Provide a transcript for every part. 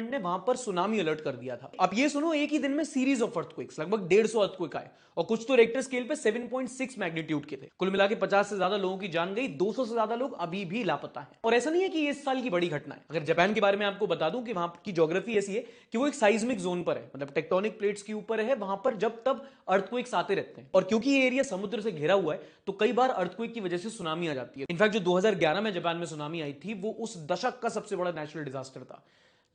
ने वहां पर सुनामी अलर्ट कर दिया था। अब ये सुनो, एक ही दिन में सीरीज ऑफ अर्थक्वेक्स, लगभग 150 अर्थक्वेक आए और कुछ तो रिक्टर स्केल पे 7.6 मैग्नीट्यूड के थे। कुल मिला के 50 से ज्यादा लोगों की जान गई, 200 से ज्यादा लोग अभी भी लापता हैं। और ऐसा नहीं है कि ये इस साल की बड़ी घटना है। अगर जापान के बारे में आपको बता दूं कि वहां की ज्योग्राफी ऐसी है कि वो एक साइज्मिक जोन पर है, मतलब टेक्टोनिक प्लेट्स के ऊपर है, वहां पर जब तब अर्थक्वेक्स आते रहते हैं। और क्योंकि ये एरिया समुद्र से घिरा हुआ है तो कई बार अर्थक्वेक की वजह से सुनामी आ जाती है। इनफैक्ट जो 2011 में जापान में सुनामी आई थी वो उस दशक का सबसे बड़ा नेचुरल डिजास्टर था।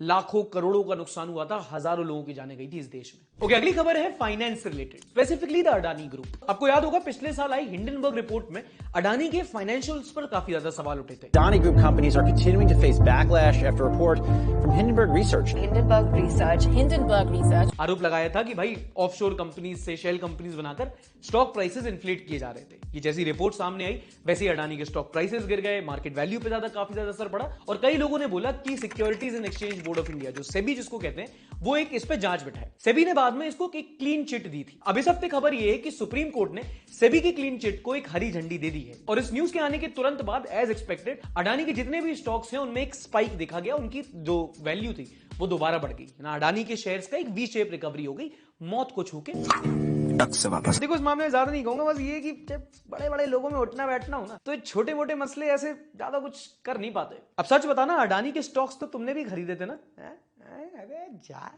लाखों करोड़ों का नुकसान हुआ था, हजारों लोगों की जाने गई थी इस देश में। ओके, अगली खबर है finance related, specifically the Adani group. आपको याद होगा पिछले साल आई हिंडनबर्ग रिपोर्ट में अडानी के फाइनेंशियल्स पर काफी ज्यादा सवाल उठे थे। Adani Group companies are continuing to face backlash after a report from Hindenburg Research. Hindenburg Research. आरोप लगाया था कि भाई ऑफशोर कंपनीज से शेल कंपनीज बनाकर स्टॉक प्राइसेस इन्फ्लेट किए जा रहे थे। ये जैसी रिपोर्ट सामने आई वैसे ही अडानी के स्टॉक प्राइसेस गिर गए, मार्केट वैल्यू पे काफी ज्यादा असर पड़ा और कई लोगों ने बोला कि securities and exchange board of India, जो सेबी जिसको कहते हैं, वो एक इस पे जांच बिठाए। सेबी ने बाद में इसको एक क्लीन चिट दी थी। अब इस हफ्ते खबर ये है कि सुप्रीम कोर्ट ने सेबी की क्लीन चिट को एक हरी झंडी दे दी है और इस न्यूज के आने के तुरंत बाद एज एक्सपेक्टेड अडानी के जितने भी स्टॉक्स हैं उनमें एक स्पाइक देखा गया। उनकी जो वैल्यू थी वो दोबारा बढ़ गई ना। अडानी के शेयर्स का एक वी शेप रिकवरी हो गई, मौत को छू के से वापस। देखो, इस मामले में ज्यादा नहीं कहूंगा, बस ये कि जब बड़े बड़े लोगों में उठना बैठना हो ना तो छोटे मोटे मसले ऐसे ज्यादा कुछ कर नहीं पाते। अब सच बताना, अडानी के स्टॉक्स तो तुमने भी खरीदे थे ना? अबे जा।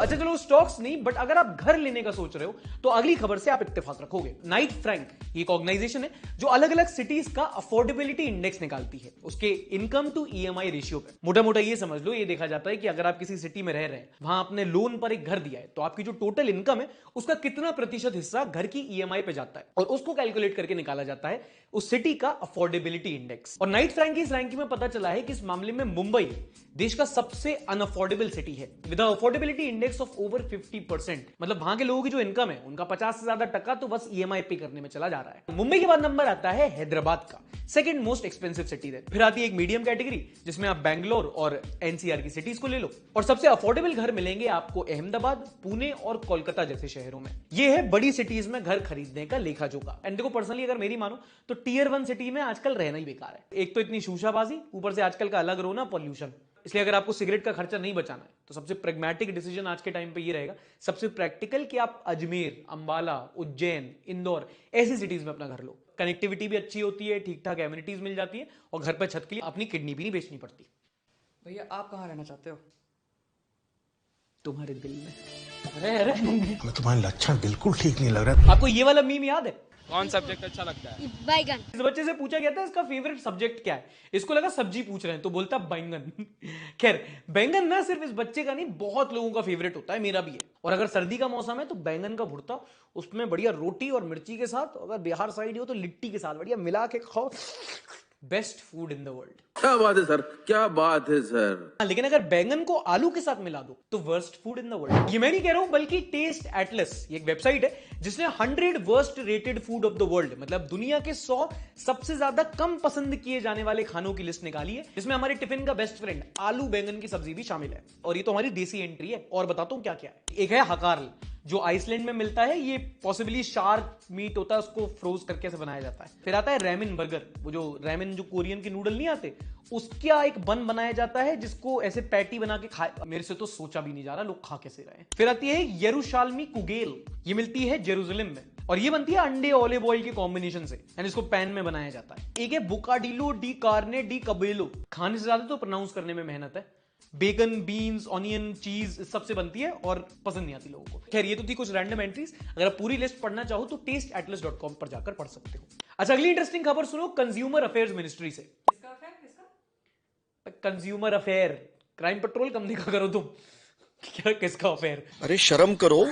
अच्छा चलो, स्टॉक्स नहीं, बट अगर आप घर लेने का सोच रहे हो तो अगली खबर से आप इत्तेफाक रखोगे। नाइट फ्रैंक एक ऑर्गेनाइजेशन है जो अलग अलग सिटीज का अफोर्डेबिलिटी इंडेक्स निकालती है उसके इनकम टू ईएमआई रेशियो पे। मोटा मोटा ये समझ लो, ये देखा जाता है कि अगर आप किसी सिटी में रह रहे हैं, वहां आपने लोन पर एक घर दिया है, तो आपकी जो टोटल इनकम है उसका कितना प्रतिशत हिस्सा घर की ईएमआई पे जाता है और उसको कैलकुलेट करके निकाला जाता है उस सिटी का अफोर्डेबिलिटी इंडेक्स। और नाइट फ्रैंक की इस रैंकिंग में पता चला है कि इस मामले में मुंबई देश का सबसे अनअफोर्डेबल सिटी है with affordability index of over 50%। मतलब वहां के लोगों की जो इनकम है उनका 50 से ज्यादा टका तो बस ईएमआई पे करने में चला जा रहा है। मुंबई के बाद नंबर आता है हैदराबाद का, सेकंड मोस्ट एक्सपेंसिव सिटी है। फिर आती है एक मीडियम कैटेगरी जिसमें आप बैंगलोर और एनसीआर की सिटीज को ले लो और सबसे अफोर्डेबल घर मिलेंगे आपको अहमदाबाद, पुणे और कोलकाता जैसे शहरों में। ये है बड़ी सिटीज में घर खरीदने का लेखा जोखा। एंड देखो, पर्सनली अगर मेरी मानो तो टीयर 1 सिटी में आजकल रहना ही बेकार है। एक तो इतनी शूशाबाजी, ऊपर से आजकल का अलग रोना, पॉल्यूशन। इसलिए अगर आपको सिगरेट का खर्चा नहीं बचाना है तो सबसे प्रैग्मेटिक डिसीजन आज के टाइम पे ये रहेगा, सबसे प्रैक्टिकल, कि आप अजमेर, अंबाला, उज्जैन, इंदौर ऐसी सिटीज में अपना घर लो। कनेक्टिविटी भी अच्छी होती है, ठीक ठाक एमिनिटीज मिल जाती है और घर पर छत के लिए अपनी किडनी भी नहीं बेचनी पड़ती। भैया आप कहाँ रहना चाहते हो? तुम्हारे दिल में। अरे हमें तुम्हारे लक्षण बिल्कुल ठीक नहीं लग रहा। आपको ये वाला मीम याद है? कौन सब्जेक्ट अच्छा लगता है? बैगन। इस बच्चे से पूछा गया था इसका फेवरेट सब्जेक्ट क्या है, इसको लगा सब्जी पूछ रहे हैं तो बोलता बैंगन। खैर, बैंगन ना सिर्फ इस बच्चे का नहीं, बहुत लोगों का फेवरेट होता है, मेरा भी है। और अगर सर्दी का मौसम है तो बैंगन का भुर्ता, उसमें बढ़िया रोटी और मिर्ची के साथ, अगर बिहार साइड हो तो लिट्टी के साथ बढ़िया मिला के खाओ, best food in the world. क्या बात है सर, क्या बात है सर। लेकिन अगर बैंगन को आलू के साथ मिला दो तो worst food in the world. ये मैं नहीं कह रहा हूं, बल्कि टेस्ट एटलस, ये एक वेबसाइट है जिसने 100 worst rated food of the world, मतलब दुनिया के 100 सबसे ज्यादा कम पसंद किए जाने वाले खानों की लिस्ट निकाली है, जिसमें हमारे टिफिन का बेस्ट फ्रेंड आलू बैंगन की सब्जी भी शामिल है। और ये तो हमारी देसी एंट्री है। और बताता हूं क्या क्या है। एक है हकारल, जो आइसलैंड में मिलता है, ये पॉसिबली शार्क मीट होता है, उसको फ्रोज करके से बनाया जाता है। फिर आता है रैमेन बर्गर, वो जो रैमेन जो कोरियन के नूडल नहीं आते, उसका एक बन बनाया जाता है जिसको ऐसे पैटी बना के खाए। मेरे से तो सोचा भी नहीं जा रहा लोग खा कैसे रहे हैं। फिर आती है यरूशलेमी कुगेल, ये मिलती है जेरूसलम में और ये बनती है अंडे ऑलिव ऑयल के कॉम्बिनेशन से, यानी इसको पैन में बनाया जाता है। एक है बुकाडिलो डी कार्ने डी कबेलो, खाने से ज्यादा तो प्रोनाउंस करने में मेहनत है। बेकन, बीन्स, ऑनियन, चीज सबसे बनती है और पसंद नहीं आती लोगों को। खैर, ये तो थी कुछ रैंडम एंट्रीज। अगर आप पूरी लिस्ट पढ़ना चाहो तो tasteatlas.com पर जाकर पढ़ सकते हो। अच्छा, अगली इंटरेस्टिंग खबर सुनो कंज्यूमर अफेयर्स मिनिस्ट्री से। कंज्यूमर अफेयर, क्राइम पेट्रोल कम देखा करो तुम। क्या किसका अफेयर? अरे शर्म करो।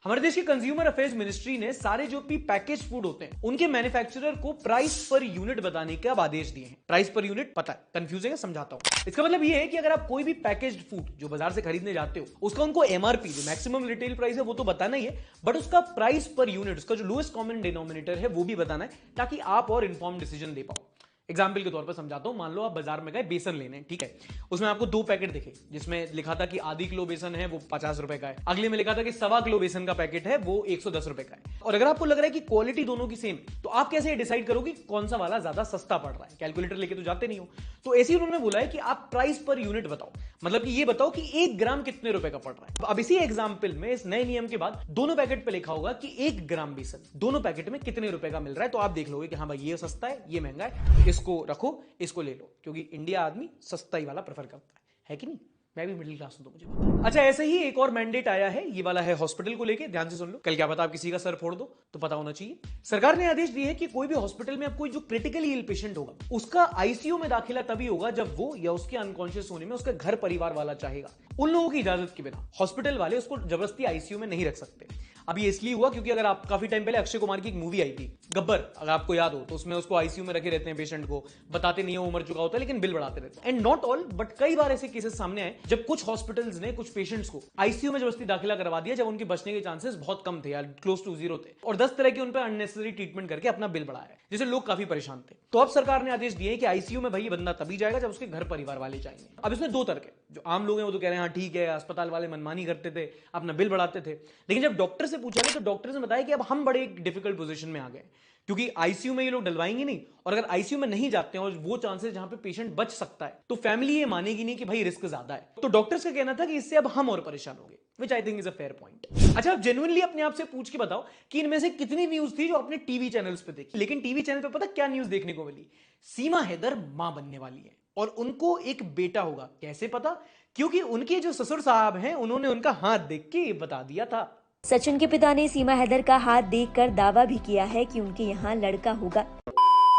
हमारे देश की कंज्यूमर अफेयर्स मिनिस्ट्री ने सारे जो भी पैकेज फूड होते हैं उनके मैन्युफैक्चरर को प्राइस पर यूनिट बताने के अब आदेश दिए हैं। प्राइस पर यूनिट पता है कंफ्यूजिंग है, समझाता हूं। इसका मतलब ये है कि अगर आप कोई भी पैकेज्ड फूड जो बाजार से खरीदने जाते हो, उसका उनको एमआरपी, जो मैक्सिमम रिटेल प्राइस है, वो तो बताना ही है, बट उसका प्राइस पर यूनिट, उसका जो लोएस्ट कॉमन डिनोमिनेटर है, वो भी बताना है, ताकि आप और इंफॉर्म डिसीजन ले पाओ। एग्जाम्पल के तौर पर समझाता हूं, मान लो आप बाजार में गए बेसन लेने, ठीक है, उसमें आपको 2 पैकेट दिखे जिसमें लिखा था कि आधी किलो बेसन है वो 50 रुपए का है, अगले में लिखा था कि 1.25 किलो बेसन का पैकेट है वो 110 रुपए का है। और अगर आपको लग रहा है कि क्वालिटी दोनों की सेम है तो आप कैसे डिसाइड करोगे कौन सा वाला ज्यादा सस्ता पड़ रहा है? कैलकुलेटर लेके तो जाते नहीं हो। तो ऐसे ही उन्होंने बोला है कि आप प्राइस पर यूनिट बताओ, मतलब कि ये बताओ कि 1 ग्राम कितने रुपए का पड़ रहा है। अब इसी एग्जाम्पल में इस नए नियम के बाद दोनों पैकेट पे लिखा होगा कि 1 ग्राम बेसन दोनों पैकेट में कितने रुपए का मिल रहा है, तो आप देख लोगे कि हाँ भाई ये सस्ता है ये महंगा है, इसको रखो इसको ले लो, क्योंकि इंडिया आदमी सस्ता ही वाला प्रेफर करता है कि नहीं? मैं भी मिडिल क्लास हूं तो मुझे पता। अच्छा, ऐसे ही एक और मैंडेट आया है, ये वाला है हॉस्पिटल को लेके, ध्यान से सुन लो। कल क्या पता आप किसी का सर फोड़ दो तो पता होना चाहिए। सरकार ने आदेश दिए है कि कोई भी हॉस्पिटल में अब कोई जो क्रिटिकली इल पेशेंट होगा उसका आईसीयू में दाखिला तभी होगा जब वो या उसके अनकॉन्शियस होने में उसका घर परिवार वाला चाहेगा। उन लोगों की इजाजत के बिना हॉस्पिटल वाले उसको जबरदस्ती आईसीयू में नहीं रख सकते। अब ये इसलिए हुआ क्योंकि अगर आप काफी टाइम पहले अक्षय कुमार की एक मूवी आई थी गब्बर, अगर आपको याद हो, तो उसमें उसको आईसीयू में रखे रहते हैं पेशेंट को, बताते नहीं है वो मर चुका होता है लेकिन बिल बढ़ाते रहते हैं। एंड नॉट ऑल बट कई बार ऐसे केसेस सामने आए जब कुछ हॉस्पिटल्स ने कुछ पेशेंट्स को आईसीयू में जबरदस्ती दाखिला करवा दिया जब उनके बचने के चांसेस बहुत कम थे या क्लोज टू 0 थे, और 10 तरह के उन पर अननेसेसरी ट्रीटमेंट करके अपना बिल बढ़ाया, जिससे लोग काफी परेशान थे। तो अब सरकार ने आदेश दिए कि आईसीयू में भाई ये बंदा तभी जाएगा जब उसके घर परिवार वाले चाहिए। अब इसमें 2 तरह के, जो आम लोग हैं वो तो कह रहे हैं हाँ ठीक है, अस्पताल वाले मनमानी करते थे, अपना बिल बढ़ाते थे, लेकिन जब डॉक्टर से पूछा गया तो डॉक्टर ने बताया कि अब हम बड़े एक डिफिकल्ट पोजीशन में आ गए, क्योंकि आईसीयू में ये लोग डलवाएंगे नहीं, और अगर आईसीयू में नहीं जाते हैं और वो चांसेस जहां पे पेशेंट बच सकता है तो फैमिली ये मानेगी नहीं कि भाई रिस्क ज्यादा है। तो डॉक्टर्स का कहना था कि इससे अब हम और परेशान होंगे, which I think is a fair point. अच्छा, अब जेन्युइनली अपने आप से पूछ के बताओ कि इनमें से कितनी न्यूज थी जो आपने टीवी चैनल्स पे देखी, लेकिन टीवी चैनल पे पता क्या न्यूज देखने को मिली? सीमा हैदर मां बनने वाली है और उनको एक बेटा होगा। कैसे पता? क्योंकि उनके जो ससुर साहब हैं उन्होंने उनका हाथ देख के बता दिया था। सचिन के पिता ने सीमा हैदर का हाथ देखकर दावा भी किया है कि उनके यहाँ लड़का होगा।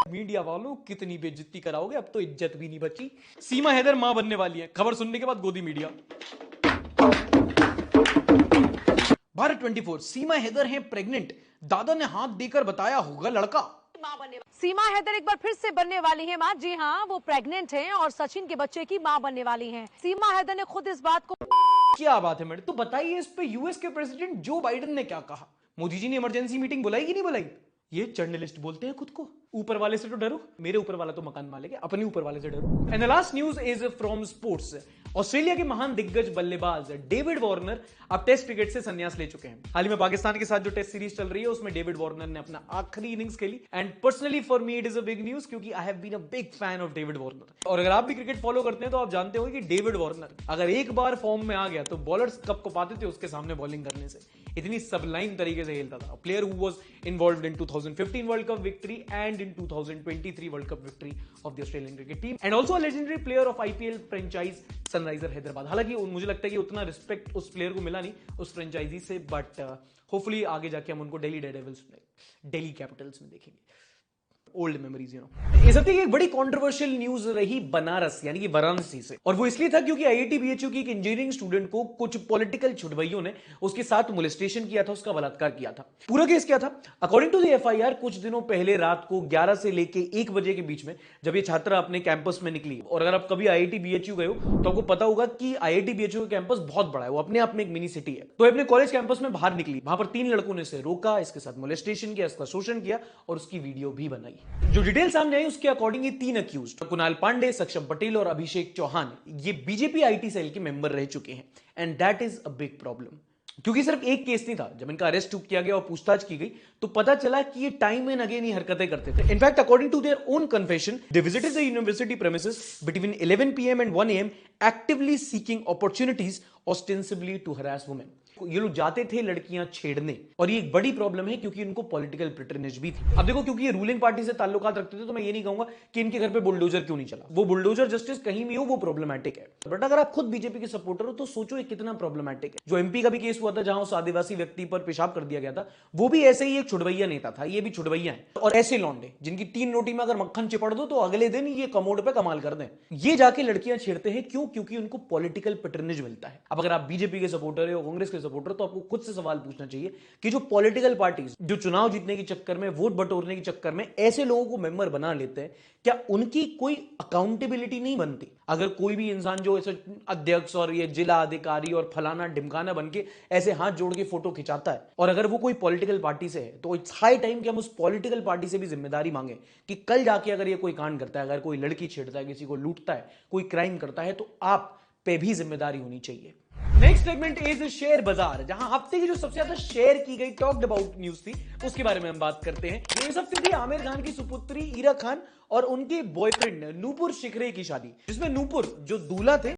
मीडिया वालों कितनी बेइज्जती कराओगे, अब तो इज्जत भी नहीं बची। सीमा हैदर मां बनने वाली है, खबर सुनने के बाद गोदी मीडिया। भारत 24, सीमा हैदर हैं प्रेग्नेंट, दादा ने हाथ देकर बताया होगा लड़का। सीमा हैदर एक बार फिर से बनने वाली हैं मां। जी हाँ, वो प्रेग्नेंट हैं और सचिन के बच्चे की मां बनने वाली हैं। सीमा हैदर ने खुद इस बात को, क्या बात है मैडम, तो बताइए इस पे यूएस के प्रेसिडेंट जो बाइडेन ने क्या कहा? मोदी जी ने इमरजेंसी मीटिंग बुलाई कि नहीं बुलाई? ये जर्नलिस्ट बोलते हैं खुद को, ऊपर वाले से तो डरो, मेरे ऊपर वाला तो मकान मालिक है, अपने ऊपर वाले से डरो। And the last news is from sports. Australia के महान दिग्गज बल्लेबाज डेविड वार्नर अब टेस्ट क्रिकेट से संन्यास ले चुके हैं। हाल ही में पाकिस्तान के साथ जो टेस्ट सीरीज चल रही है उसमें डेविड वार्नर ने अपना आखिरी इनिंग्स खेली, and personally for me it is a big news क्योंकि I have been a big fan of David Warner. और अगर आप भी क्रिकेट फॉलो करते हैं तो आप जानते हो कि डेविड वार्नर अगर एक बार फॉर्म में आ गया तो बॉलर्स कब को पाते थे उसके सामने बॉलिंग करने से, इतनी सबलाइन तरीके से खेलता था। Player who was involved in 2015 world cup victory and in 2023 world cup victory of the Australian cricket team, and also a legendary player of IPL franchise Sunriser Hyderabad. हालांकि मुझे लगता है कि उतना रिस्पेक्ट उस प्लेयर को मिला नहीं उस फ्रेंचाइजी से, बट होपफुली आगे जाके हम उनको दिल्ली डेयरडेविल्स में, दिल्ली कैपिटल्स में देखेंगे। Old memories, you know. इस हफ्ते की एक बड़ी कंट्रोवर्शियल न्यूज रही बनारस यानी कि वाराणसी से, और वो इसलिए था क्योंकि आईआईटी बीएचयू की एक इंजीनियरिंग स्टूडेंट को कुछ पॉलिटिकल छुटभइयों ने उसके साथ मोलेस्टेशन किया था, उसका बलात्कार किया था। पूरा केस क्या था? अकॉर्डिंग टू द एफआईआर कुछ दिनों पहले रात को 11 से लेके 1 बजे के बीच में जब ये छात्रा अपने कैंपस में निकली, और अगर आप कभी आईआईटी बीएचयू गए हो तो आपको पता होगा कि आईआईटी बीएचयू का कैंपस बहुत बड़ा है, वो अपने आप में एक मिनी सिटी है। तो अपने कॉलेज कैंपस में बाहर निकली, वहां पर 3 लड़कों ने इसे रोका, इसके साथ मोलेस्टेशन किया, इसका शोषण किया और उसकी वीडियो भी बनाई। जो डिटेल सामने आई उसके अकॉर्डिंग ये 3 अक्यूज्ड, कुणाल पांडे, सक्षम पटेल और अभिषेक चौहान, ये बीजेपी आईटी सेल के मेंबर रह चुके हैं, and that is a big problem. क्योंकि सिर्फ एक केस नहीं था, जब इनका अरेस्ट किया गया और पूछताछ की गई तो पता चला कि ये टाइम एंड अगेन ही हरकतें करते थे। In fact according to their own confession, they visited the university premises between 11 PM and 1 AM actively seeking opportunities ostensibly to harass women. ये लोग जाते थे लड़कियां छेड़ने, और ये एक बड़ी प्रॉब्लम है क्योंकि इनको पॉलिटिकल प्रिटरनेज भी थी। अब देखो, क्योंकि ये रूलिंग पार्टी से ताल्लुकात रखते थे तो मैं ये नहीं कहूंगा कि इनके घर पे बुलडोजर क्यों नहीं चला, वो बुलडोजर जस्टिस कहीं भी हो वो प्रॉब्लमैटिक है, बट अगर आप खुद बीजेपी के सपोर्टर हो तो सोचो ये कितना प्रॉब्लमैटिक है। जो एमपी का भी केस हुआ था जहां उस आदिवासी व्यक्ति पर पेशाब कर दिया गया था, वो भी ऐसे ही एक छुड़वैया नेता था, ये भी छुड़वैया है। और ऐसे लौंडे जिनकी 3 रोटी में अगर मक्खन चिपड़ दो तो अगले दिन ये कमोड पे कमाल कर दें, ये जाके लड़कियां छेड़ते हैं। क्यों? क्योंकि उनको पॉलिटिकल पैटर्नेज मिलता है। अब अगर आप बीजेपी के सपोर्टर हो, कांग्रेस के सपोर्टर, तो आपको खुद से सवाल पूछना चाहिए कि जो पॉलिटिकल पार्टीज जो चुनाव जीतने के चक्कर में, वोट बटोरने के चक्कर में ऐसे लोगों को मेंबर बना लेते हैं, क्या उनकी कोई अकाउंटेबिलिटी नहीं बनती? अगर कोई भी इंसान जो ऐसे अध्यक्ष और ये जिला अधिकारी और फलाना ढिमकाना बन के ऐसे हाथ जोड़ के फोटो खिंचाता है, और अगर वो कोई पॉलिटिकल पार्टी से है, तो इट्स हाई टाइम कि हम उस पॉलिटिकल पार्टी से भी जिम्मेदारी मांगे कि कल जाके अगर ये कोई कांड करता है, अगर कोई लड़की छेड़ता है, किसी को लूटता है, कोई क्राइम करता है, तो आप पे भी जिम्मेदारी होनी चाहिए। नेक्स्ट सेगमेंट इज शेयर बाजार, जहां हफ्ते की जो सबसे ज्यादा शेयर की गई टॉक्ड अबाउट न्यूज थी उसके बारे में हम बात करते हैं। ये इस हफ्ते थी आमिर खान की सुपुत्री इरा खान और उनके बॉयफ्रेंड नूपुर शिखरे की शादी, जिसमें नूपुर जो दूल्हा थे